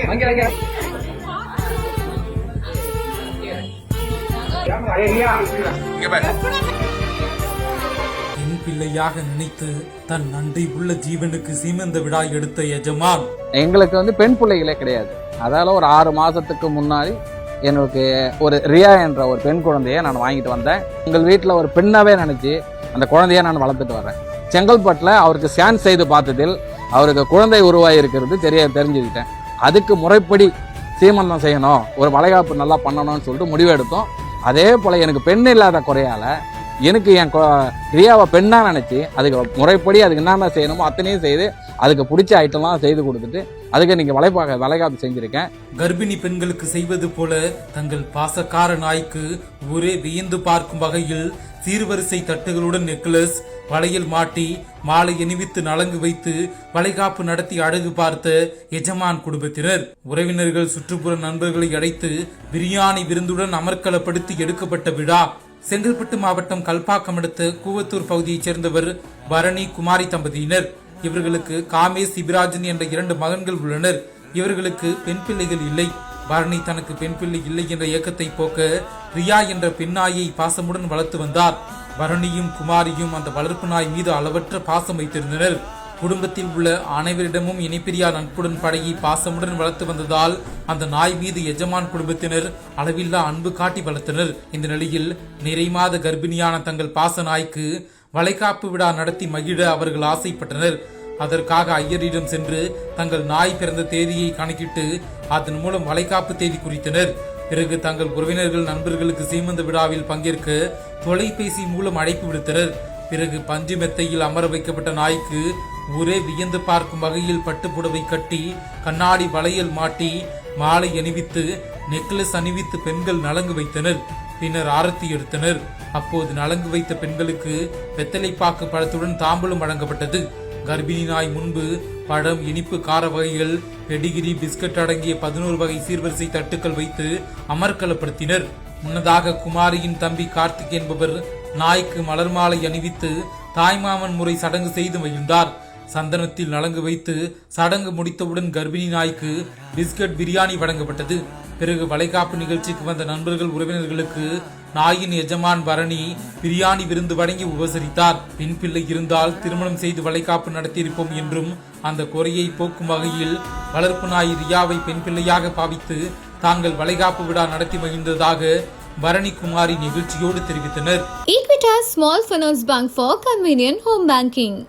பெண் பிள்ளையாக நினைத்து தன் நன்றி உள்ள ஜீவனுக்கு சீமந்த விழா எடுத்த எஜமான். எங்களுக்கு பெண் பிள்ளைகளே கிடையாது. அதால ஒரு 6 மாசத்துக்கு முன்னாடி எனக்கு ஒரு ரியா என்ற ஒரு பெண் குழந்தைய நான் வாங்கிட்டு வந்தேன். எங்கள் வீட்டில் ஒரு பெண்ணாவே நினைச்சு அந்த குழந்தைய நான் வளர்த்துட்டு வர்றேன். செங்கல்பட்டில் அவருக்கு ஸ்கேன் செய்து பார்த்ததில் அவருக்கு குழந்தை உருவாகி இருக்கிறது தெரிஞ்சுக்கிட்டேன். அதுக்கு முறைப்படி சீமந்தம் செய்யணும், ஒரு வளைகாப்பு நல்லா பண்ணணும்னு சொல்லிட்டு முடிவு எடுத்தோம். அதே போல் எனக்கு பெண் இல்லாத குறையால எனக்கு என் ரியாவை பெண்ணாக நினச்சி அதுக்கு முறைப்படி அதுக்கு என்னென்ன செய்யணுமோ அத்தனையும் செய்து அதுக்கு பிடிச்ச ஐட்டம்லாம் செய்து கொடுத்துட்டு அதுக்கு இன்னைக்கு வளைகாப்பு செஞ்சிருக்கேன். கர்ப்பிணி பெண்களுக்கு செய்வது போல தங்கள் பாசக்கார நாய்க்கு ஒரே வியந்து பார்க்கும் வகையில் சீர்வரிசை தட்டுகளுடன் நெக்லஸ், வளையல் மாட்டி, மாலை அணிவித்து நலங்கு வைத்து வளைகாப்பு நடத்தி அழகு பார்த்த எஜமான் குடும்பத்தினர். உறவினர்கள், சுற்றுப்புற நண்பர்களை அழைத்து பிரியாணி விருந்துடன் அமர்க்கலப்படுத்தி எடுக்கப்பட்ட விழா. செங்கல்பட்டு மாவட்டம் கல்பாக்கம் அடுத்த கூவத்தூர் பகுதியைச் சேர்ந்தவர் பரணி, குமாரி தம்பதியினர். இவர்களுக்கு காமேஷ், சிபிராஜன் என்ற 2 மகன்கள் உள்ளனர். இவர்களுக்கு பெண் பிள்ளைகள் இல்லை. பரணி தனக்கு பெண் பிள்ளை இல்லை என்ற ஏக்கத்தை போக்க ரியா என்ற பெண்ணாயை பாசமுடன் வளர்த்து வந்தார். பரணியும் குமாரியும் அந்த வளர்ப்பு நாய் மீது அளவற்ற பாசம் வைத்திருந்தனர். குடும்பத்தில் உள்ள அனைவரிடமும் இணைப்பிரியா நட்புடன் பழகி பாசமுடன் வளர்த்து வந்ததால் அந்த நாய் மீது எஜமான் குடும்பத்தினர் அளவில்லா அன்பு காட்டி வளர்த்தனர். இந்த நிலையில் நிறைமாத கர்ப்பிணியான தங்கள் பாச நாய்க்கு வளைகாப்பு விழா நடத்தி மகிழ அவர்கள் ஆசைப்பட்டனர். அதற்காக ஐயரிடம் சென்று தங்கள் நாய் பிறந்த தேதியை கணக்கிட்டு அதன் மூலம் வளைகாப்பு தேதி குறித்தனர். பிறகு தங்கள் உறவினர்கள், நண்பர்களுக்கு சீமந்த விழாவில் பங்கேற்க தொலைபேசி மூலம் அழைப்பு விடுத்தனர். பிறகு பஞ்சு மெத்தையில் அமர வைக்கப்பட்ட நாய்க்கு ஒரே வியந்து பார்க்கும் வகையில் பட்டுப்புடவை கட்டி, கண்ணாடி வளையல் மாட்டி, மாலை அணிவித்து, நெக்லஸ் அணிவித்து பெண்கள் நலங்கு வைத்தனர். பின்னர் ஆரத்தி எடுத்தனர். அப்போது நலங்கு வைத்த பெண்களுக்கு வெத்தலைப்பாக்கு பழத்துடன் தாம்பூலம் வழங்கப்பட்டது. கர்ப்பிணி நாய் முன்பு பழம், இனிப்பு, கார வகைகள், பெடிகிரி, பிஸ்கட் அடங்கிய 11 வகை சீர்வரிசை தட்டுக்கள் வைத்து அமர்க்கலப்படுத்தினர். முன்னதாக குமாரியின் தம்பி கார்த்திக் என்பவர் நாய்க்கு மலர் மாலை அணிவித்து தாய்மாமன் முறை சடங்கு செய்து மகிழ்ந்தார். சந்தனத்தில் நலங்கு வைத்து சடங்கு முடித்தவுடன் கர்ப்பிணி நாய்க்கு பிஸ்கட், பிரியாணி வழங்கப்பட்டது. பிறகு வளைகாப்பு நிகழ்ச்சிக்கு வந்த நண்பர்கள், உறவினர்களுக்கு நாயின் எஜமான் பரணி பிரியாணி விருந்து வழங்கி உபசரித்தார். பெண் பிள்ளை இருந்தால் திருமணம் செய்து வளைகாப்பு நடத்தியிருப்போம் என்றும் அந்த குறையை போக்கும் வகையில் வளர்ப்பு நாய் ரியாவை பெண் பிள்ளையாக பாவித்து தாங்கள் வளைகாப்பு விழா நடத்தி மகிழ்ந்ததாக பரணி, குமாரி நிகழ்ச்சியோடு தெரிவித்தனர். Equitas Small Finance Bank for convenient home banking.